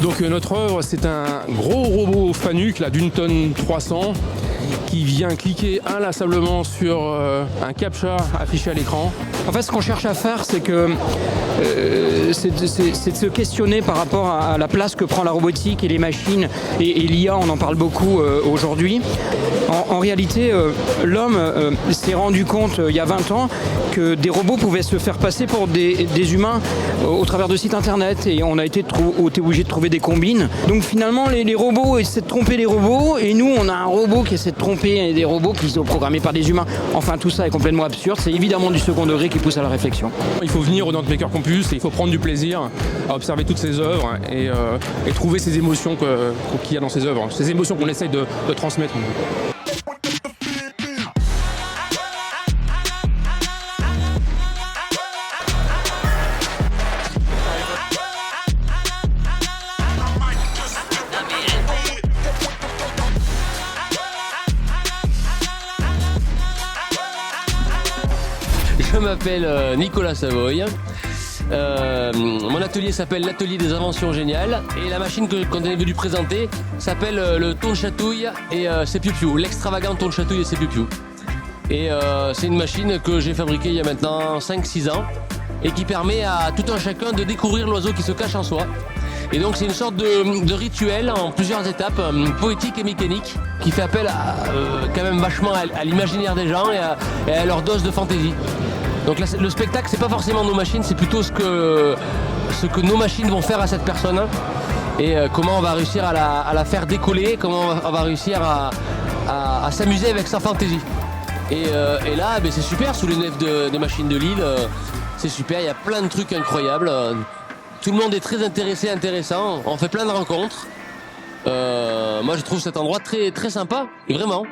Donc notre œuvre, c'est un gros robot Fanuc là, d'une tonne 300 qui vient cliquer inlassablement sur un captcha affiché à l'écran. En fait, ce qu'on cherche à faire, c'est de se questionner par rapport à la place que prend la robotique et les machines et l'IA, on en parle beaucoup aujourd'hui. En réalité, l'homme s'est rendu compte il y a 20 ans que des robots pouvaient se faire passer pour des humains au travers de sites internet, et on a été obligé de trouver des combines. Donc finalement, les robots essaient de tromper les robots, et nous, on a un robot qui essaie de tromper des robots qui sont programmés par des humains. Enfin, tout ça est complètement absurde. C'est évidemment du second degré qui pousse à la réflexion. Il faut venir au Nantes Maker Campus et il faut prendre du plaisir à observer toutes ces œuvres et trouver ces émotions qu'il y a dans ces œuvres, ces émotions qu'on essaye de transmettre. Je m'appelle Nicolas Savoy. Mon atelier s'appelle l'atelier des inventions géniales, et la machine qu'on est venu présenter s'appelle le Tonchatouille et c'est Piu Piu, l'extravagant Tonchatouille et c'est Piu Piu. Et c'est une machine que j'ai fabriquée il y a maintenant 5-6 ans et qui permet à tout un chacun de découvrir l'oiseau qui se cache en soi. Et donc c'est une sorte de rituel en plusieurs étapes, poétique et mécanique, qui fait appel quand même vachement à l'imaginaire des gens et à leur dose de fantaisie. Donc là, le spectacle, c'est pas forcément nos machines, c'est plutôt ce que nos machines vont faire à cette personne, et comment on va réussir à la faire décoller, comment on va réussir à s'amuser avec sa fantaisie. Et là, c'est super, sous les nefs des machines de Lille, c'est super, il y a plein de trucs incroyables. Tout le monde est très intéressant, on fait plein de rencontres. Moi, je trouve cet endroit très, très sympa, et vraiment.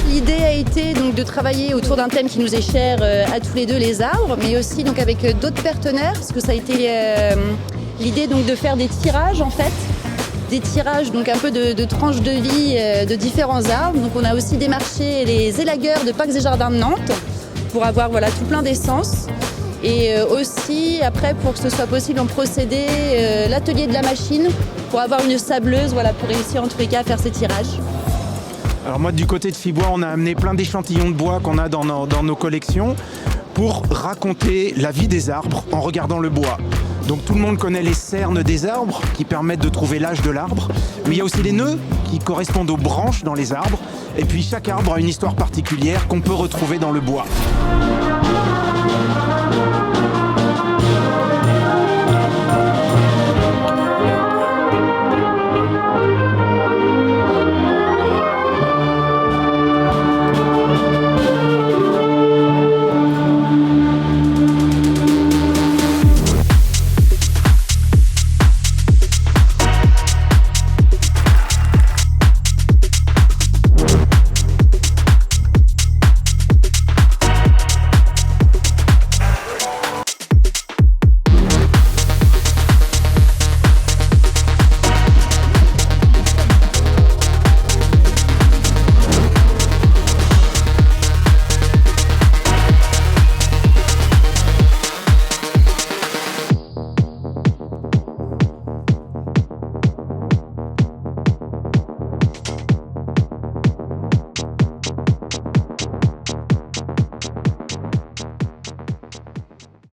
L'idée a été donc de travailler autour d'un thème qui nous est cher à tous les deux, les arbres, mais aussi donc avec d'autres partenaires, parce que ça a été l'idée donc de faire des tirages en fait, des tirages donc un peu de tranches de vie de différents arbres. Donc on a aussi démarché les élagueurs de Parcs et Jardins de Nantes pour avoir tout plein d'essence. Et aussi après, pour que ce soit possible, on procédait l'atelier de la machine pour avoir une sableuse, pour réussir en tous les cas à faire ces tirages. Alors moi, du côté de Fibois, on a amené plein d'échantillons de bois qu'on a dans nos collections pour raconter la vie des arbres en regardant le bois. Donc tout le monde connaît les cernes des arbres qui permettent de trouver l'âge de l'arbre, mais il y a aussi les nœuds qui correspondent aux branches dans les arbres, et puis chaque arbre a une histoire particulière qu'on peut retrouver dans le bois.